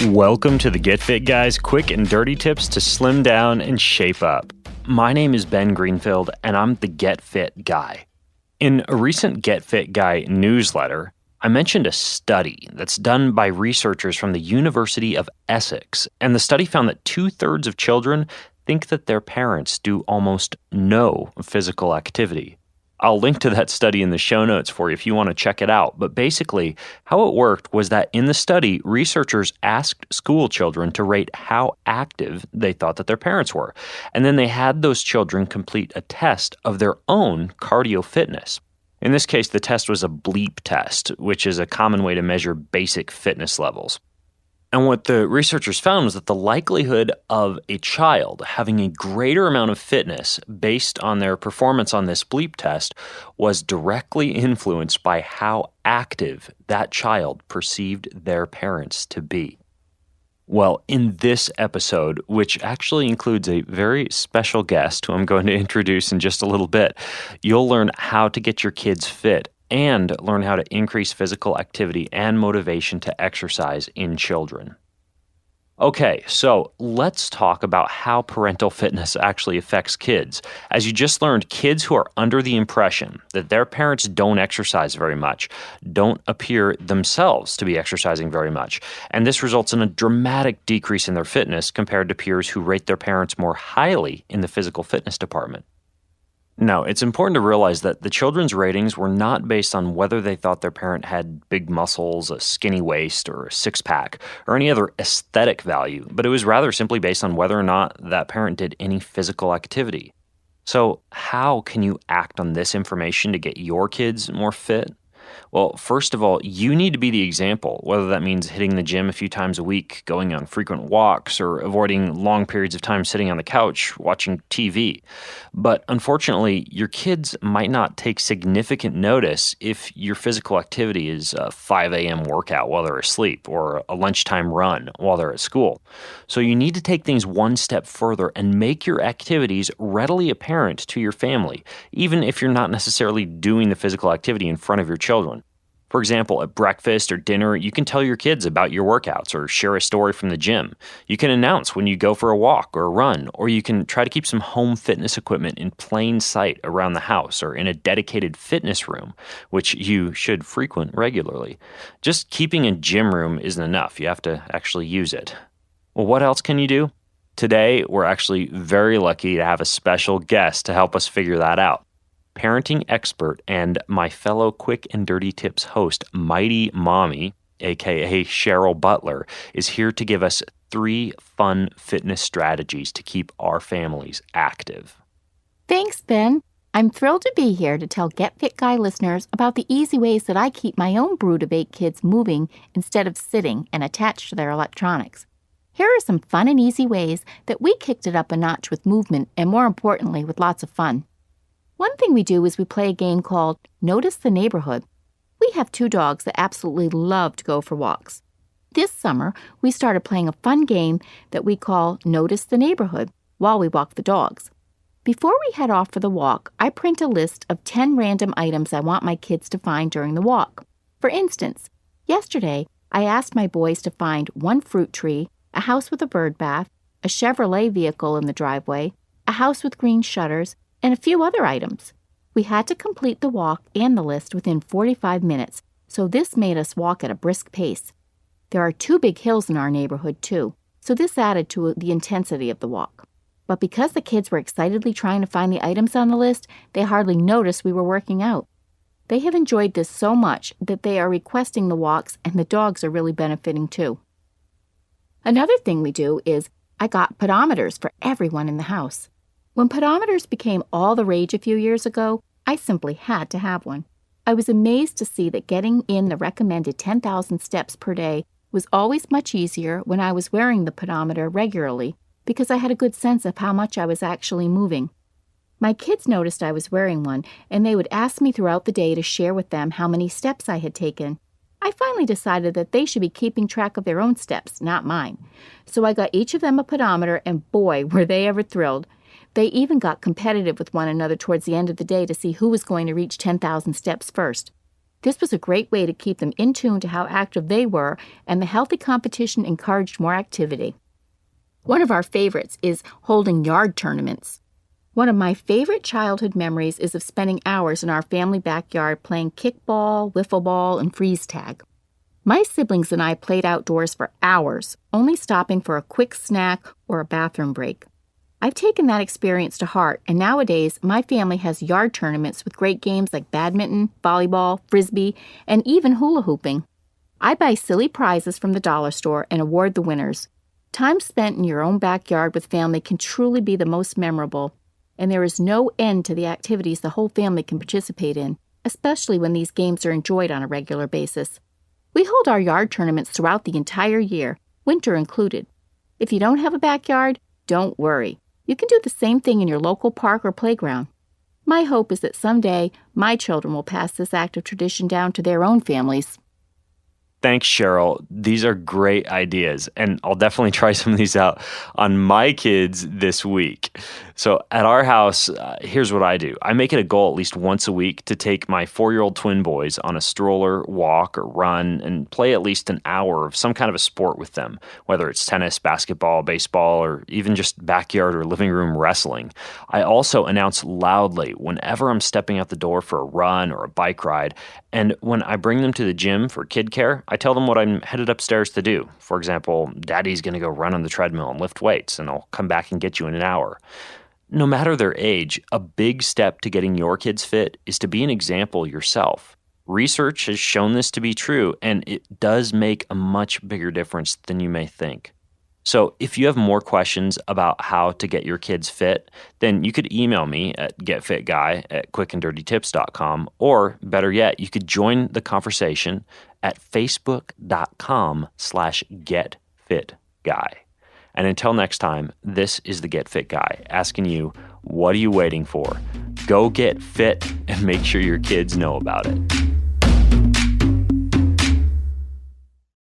Welcome to the Get Fit Guys quick and dirty tips to slim down and shape up. My name is Ben Greenfield, and I'm the Get Fit Guy. In a recent Get Fit Guy newsletter, I mentioned a study that's done by researchers from the University of Essex, and the study found that 2/3 of children think that their parents do almost no physical activity. I'll link to that study in the show notes for you if you want to check it out. But basically, how it worked was that in the study, researchers asked school children to rate how active they thought that their parents were. And then they had those children complete a test of their own cardio fitness. In this case, the test was a bleep test, which is a common way to measure basic fitness levels. And what the researchers found was that the likelihood of a child having a greater amount of fitness based on their performance on this bleep test was directly influenced by how active that child perceived their parents to be. Well, in this episode, which actually includes a very special guest who I'm going to introduce in just a little bit, you'll learn how to get your kids fit and learn how to increase physical activity and motivation to exercise in children. Okay, so let's talk about how parental fitness actually affects kids. As you just learned, kids who are under the impression that their parents don't exercise very much don't appear themselves to be exercising very much. And this results in a dramatic decrease in their fitness compared to peers who rate their parents more highly in the physical fitness department. Now, it's important to realize that the children's ratings were not based on whether they thought their parent had big muscles, a skinny waist, or a six-pack, or any other aesthetic value, but it was rather simply based on whether or not that parent did any physical activity. So, how can you act on this information to get your kids more fit? Well, first of all, you need to be the example, whether that means hitting the gym a few times a week, going on frequent walks, or avoiding long periods of time sitting on the couch watching TV. But unfortunately, your kids might not take significant notice if your physical activity is a 5 a.m. workout while they're asleep or a lunchtime run while they're at school. So you need to take things one step further and make your activities readily apparent to your family, even if you're not necessarily doing the physical activity in front of your children. For example, at breakfast or dinner, you can tell your kids about your workouts or share a story from the gym. You can announce when you go for a walk or a run, or you can try to keep some home fitness equipment in plain sight around the house or in a dedicated fitness room, which you should frequent regularly. Just keeping a gym room isn't enough. You have to actually use it. Well, what else can you do? Today, we're actually very lucky to have a special guest to help us figure that out. Parenting expert and my fellow Quick and Dirty Tips host, Mighty Mommy, aka Cheryl Butler, is here to give us 3 fun fitness strategies to keep our families active. Thanks, Ben. I'm thrilled to be here to tell Get Fit Guy listeners about the easy ways that I keep my own brood of 8 kids moving instead of sitting and attached to their electronics. Here are some fun and easy ways that we kicked it up a notch with movement and, more importantly, with lots of fun. One thing we do is we play a game called Notice the Neighborhood. We have 2 dogs that absolutely love to go for walks. This summer, we started playing a fun game that we call Notice the Neighborhood while we walk the dogs. Before we head off for the walk, I print a list of 10 random items I want my kids to find during the walk. For instance, yesterday, I asked my boys to find 1 fruit tree, a house with a bird bath, a Chevrolet vehicle in the driveway, a house with green shutters, and a few other items. We had to complete the walk and the list within 45 minutes, so this made us walk at a brisk pace. There are 2 big hills in our neighborhood, too, so this added to the intensity of the walk. But because the kids were excitedly trying to find the items on the list, they hardly noticed we were working out. They have enjoyed this so much that they are requesting the walks, and the dogs are really benefiting, too. Another thing we do is I got pedometers for everyone in the house. When pedometers became all the rage a few years ago, I simply had to have one. I was amazed to see that getting in the recommended 10,000 steps per day was always much easier when I was wearing the pedometer regularly because I had a good sense of how much I was actually moving. My kids noticed I was wearing one, and they would ask me throughout the day to share with them how many steps I had taken. I finally decided that they should be keeping track of their own steps, not mine. So I got each of them a pedometer, and boy, were they ever thrilled. They even got competitive with one another towards the end of the day to see who was going to reach 10,000 steps first. This was a great way to keep them in tune to how active they were, and the healthy competition encouraged more activity. One of our favorites is holding yard tournaments. One of my favorite childhood memories is of spending hours in our family backyard playing kickball, wiffle ball, and freeze tag. My siblings and I played outdoors for hours, only stopping for a quick snack or a bathroom break. I've taken that experience to heart, and nowadays my family has yard tournaments with great games like badminton, volleyball, frisbee, and even hula hooping. I buy silly prizes from the dollar store and award the winners. Time spent in your own backyard with family can truly be the most memorable, and there is no end to the activities the whole family can participate in, especially when these games are enjoyed on a regular basis. We hold our yard tournaments throughout the entire year, winter included. If you don't have a backyard, don't worry. You can do the same thing in your local park or playground. My hope is that someday my children will pass this active tradition down to their own families. Thanks, Cheryl. These are great ideas, and I'll definitely try some of these out on my kids this week. So at our house, here's what I do. I make it a goal at least once a week to take my 4-year-old twin boys on a stroller, walk, or run, and play at least an hour of some kind of a sport with them, whether it's tennis, basketball, baseball, or even just backyard or living room wrestling. I also announce loudly whenever I'm stepping out the door for a run or a bike ride, and when I bring them to the gym for kid care, I tell them what I'm headed upstairs to do. For example, Daddy's going to go run on the treadmill and lift weights, and I'll come back and get you in an hour. No matter their age, a big step to getting your kids fit is to be an example yourself. Research has shown this to be true, and it does make a much bigger difference than you may think. So if you have more questions about how to get your kids fit, then you could email me at getfitguy@quickanddirtytips.com, or better yet, you could join the conversation at facebook.com/getfitguy. And until next time, this is the Get Fit Guy asking you, what are you waiting for? Go get fit and make sure your kids know about it.